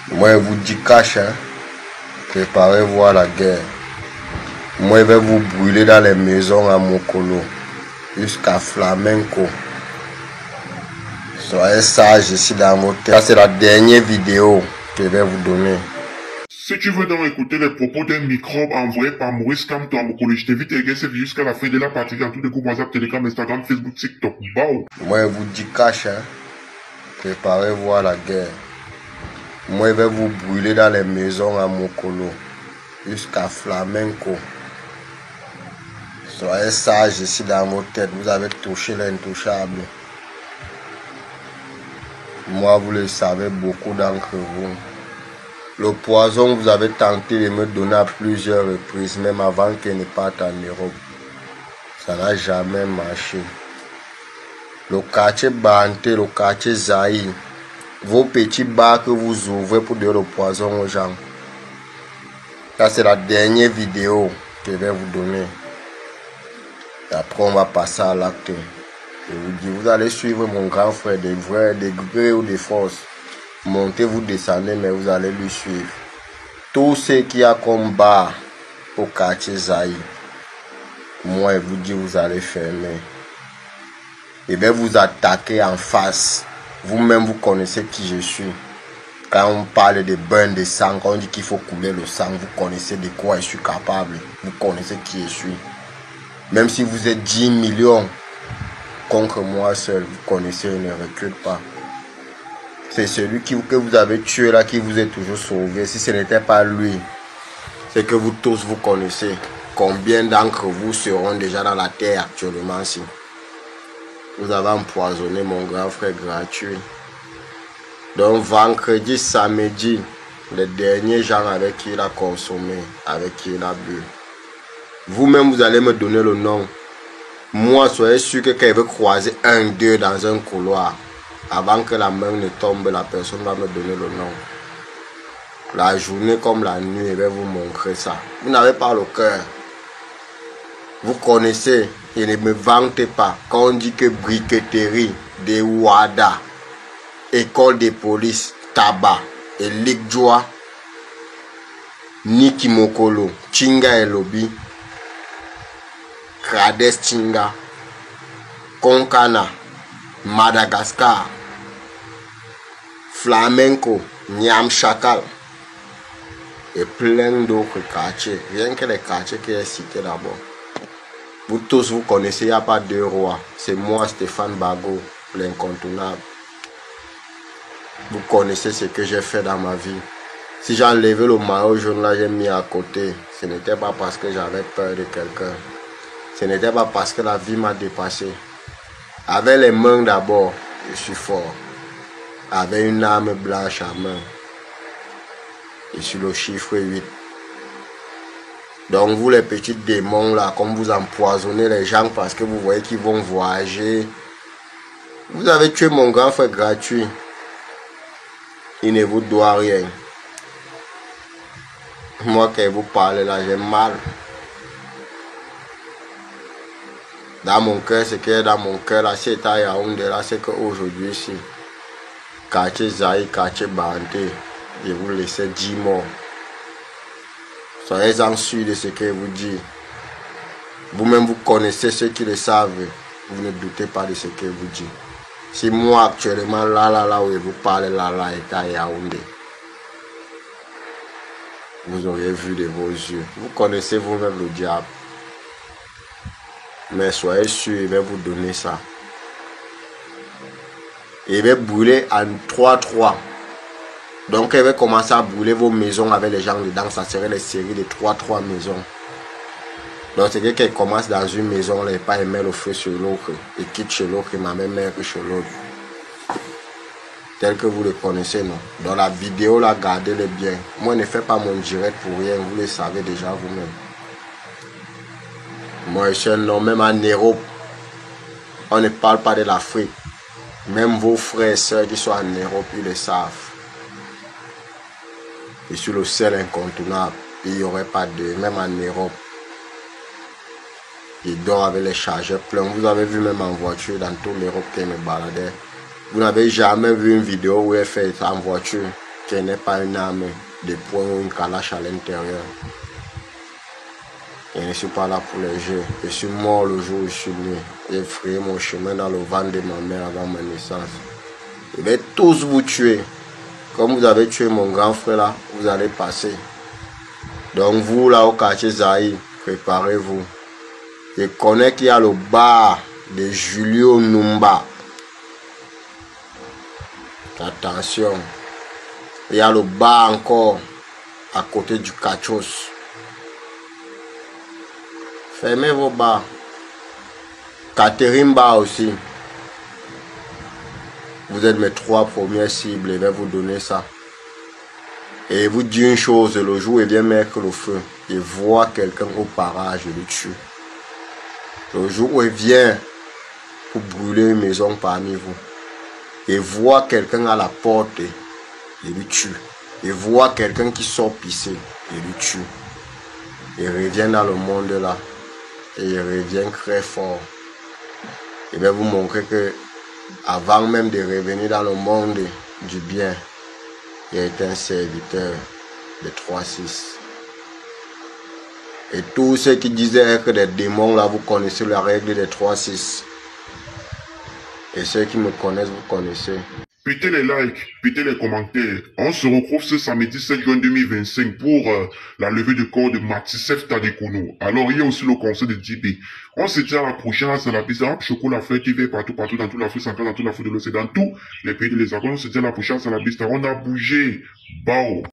Moi, je vous dis cash, hein. Préparez-vous à la guerre. Moi, je vais vous brûler dans les maisons à Mokolo, jusqu'à Flamenco. Soyez sages ici dans vos têtes. C'est la dernière vidéo que je vais vous donner. Si tu veux donc écouter les propos d'un microbe envoyé par Maurice Kamto à Mokolo, je t'invite à regarder cette vidéo jusqu'à la fin de la partie en tout de groupe WhatsApp, Telegram, Instagram, Facebook, TikTok. Bao. Moi, je vous dis cash, hein. Préparez-vous à la guerre. Moi, je vais vous brûler dans les maisons à Mokolo, jusqu'à Flamenco. Soyez sages ici dans vos têtes. Vous avez touché l'intouchable. Moi, vous le savez, beaucoup d'entre vous. Le poison, vous avez tenté de me donner à plusieurs reprises, même avant qu'il ne parte en Europe. Ça n'a jamais marché. Le quartier Banté, le quartier Zaï, vos petits bars que vous ouvrez pour donner le poison aux gens. Ça, c'est la dernière vidéo que je vais vous donner. Et après, on va passer à l'acte. Je vous dis, vous allez suivre mon grand frère, des vrais, des grés ou des forces. Montez, vous descendez, mais vous allez lui suivre. Tout ce qui a comme bar au quartier Zaï, moi, je vous dis, vous allez fermer. Je vais vous attaquer en face. Vous-même, vous connaissez qui je suis. Quand on parle de bain de sang, quand on dit qu'il faut couler le sang, vous connaissez de quoi je suis capable. Vous connaissez qui je suis. Même si vous êtes 10 millions contre moi seul, vous connaissez, il ne recule pas. C'est celui que vous avez tué là qui vous est toujours sauvé. Si ce n'était pas lui, c'est que vous tous vous connaissez. Combien d'entre vous seront déjà dans la terre actuellement si vous avez empoisonné mon grand frère gratuit. Donc vendredi, samedi, les derniers gens avec qui il a consommé, avec qui il a bu. Vous-même, vous allez me donner le nom. Moi, soyez sûr que quand il veut croiser un, deux dans un couloir, avant que la main ne tombe, la personne va me donner le nom. La journée comme la nuit, je vais vous montrer ça. Vous n'avez pas le cœur. Vous connaissez, et ne me vantez pas. Quand on dit que briqueterie, des Ouada, école de police, tabac, et Ligjoa, Niki Mokolo, Chinga et Lobby, Krades Chinga, Konkana, Madagascar, Flamenco, Niam Chakal et plein d'autres quartiers. Rien que les quartiers qui est cité d'abord. Vous tous vous connaissez, il n'y a pas deux rois. C'est moi, Stéphane Bago, l'incontournable. Vous connaissez ce que j'ai fait dans ma vie. Si j'ai enlevé le maillot jaune là, j'ai mis à côté. Ce n'était pas parce que j'avais peur de quelqu'un. Ce n'était pas parce que la vie m'a dépassé. Avec les mains d'abord, je suis fort. Avec une arme blanche à main. Et sur le chiffre 8. Donc vous les petits démons là, comme vous empoisonnez les gens parce que vous voyez qu'ils vont voyager. Vous avez tué mon grand frère gratuit. Il ne vous doit rien. Moi quand vous parlez là, j'ai mal. Dans mon cœur, ce qui est dans mon cœur là, c'est à Yaoundé là, c'est qu'aujourd'hui ici, quartier Zaï, quartier Banté, je vous laisse 10 morts. Soyez-en sûrs de ce que je vous dis. Vous-même vous connaissez ceux qui le savent. Vous ne doutez pas de ce que je vous dis. Si moi actuellement là où je vous parle là est à Yaoundé, vous auriez vu de vos yeux. Vous connaissez vous-même le diable. Mais soyez sûrs, il va vous donner ça. Il va brûler en 3-3. Donc il va commencer à brûler vos maisons avec les gens dedans. Ça serait les séries de 3-3 maisons. Donc c'est quelqu'un qui commence dans une maison, il n'a pas aimé le feu sur l'autre. Il quitte chez l'autre, il m'a même que chez l'autre. Tel que vous le connaissez, non. Dans la vidéo, là, gardez-le bien. Moi, ne fais pas mon direct pour rien. Vous le savez déjà vous-même. Moi, je suis un homme, même en Europe. On ne parle pas de l'Afrique. Même vos frères et sœurs qui sont en Europe, ils le savent. Je suis le seul incontournable. Il n'y aurait pas de... Même en Europe. Il dort avec les chargeurs pleins. Vous avez vu même en voiture dans toute l'Europe qui me baladait. Vous n'avez jamais vu une vidéo où elle fait en voiture. qu'elle n'est pas une arme de poing ou une calache à l'intérieur. Je ne suis pas là pour les jeux. Je suis mort le jour où je suis né. J'ai frayé mon chemin dans le ventre de ma mère avant ma naissance. Je vais tous vous tuer. Comme vous avez tué mon grand frère là, vous allez passer. Donc vous là au quartier Zahir, préparez-vous. Je connais qu'il y a le bar de Julio Numba. Attention. Il y a le bar encore à côté du Cachos. Fermez vos bars. Catherine Bar aussi. Vous êtes mes 3 premières cibles. Je vais vous donner ça. Et vous dire une chose. Le jour où il vient mettre le feu, il voit quelqu'un au parage, je le tue. Le jour où il vient pour brûler une maison parmi vous, il voit quelqu'un à la porte, il le tue. Il voit quelqu'un qui sort pisser, il le tue. Il revient dans le monde là. Et il revient très fort. Je vais vous montrer que avant même de revenir dans le monde du bien, il a été un serviteur de 3-6. Et tous ceux qui disaient être des démons là, vous connaissez la règle des 3-6. Et ceux qui me connaissent, vous connaissez. Pétez les likes, pétez les commentaires. On se retrouve ce samedi 7 juin 2025 pour la levée de corps de Matisef Tadikono. Alors, il y a aussi le conseil de JB. On se tient à la prochaine, c'est la piste Rap Chocolat Fleur TV partout, dans toute l'Afrique centrale, dans toute l'Afrique de l'Occident, dans tous les pays de l'Hexagone. On se tient à la prochaine, c'est la piste. On a bougé. Bao.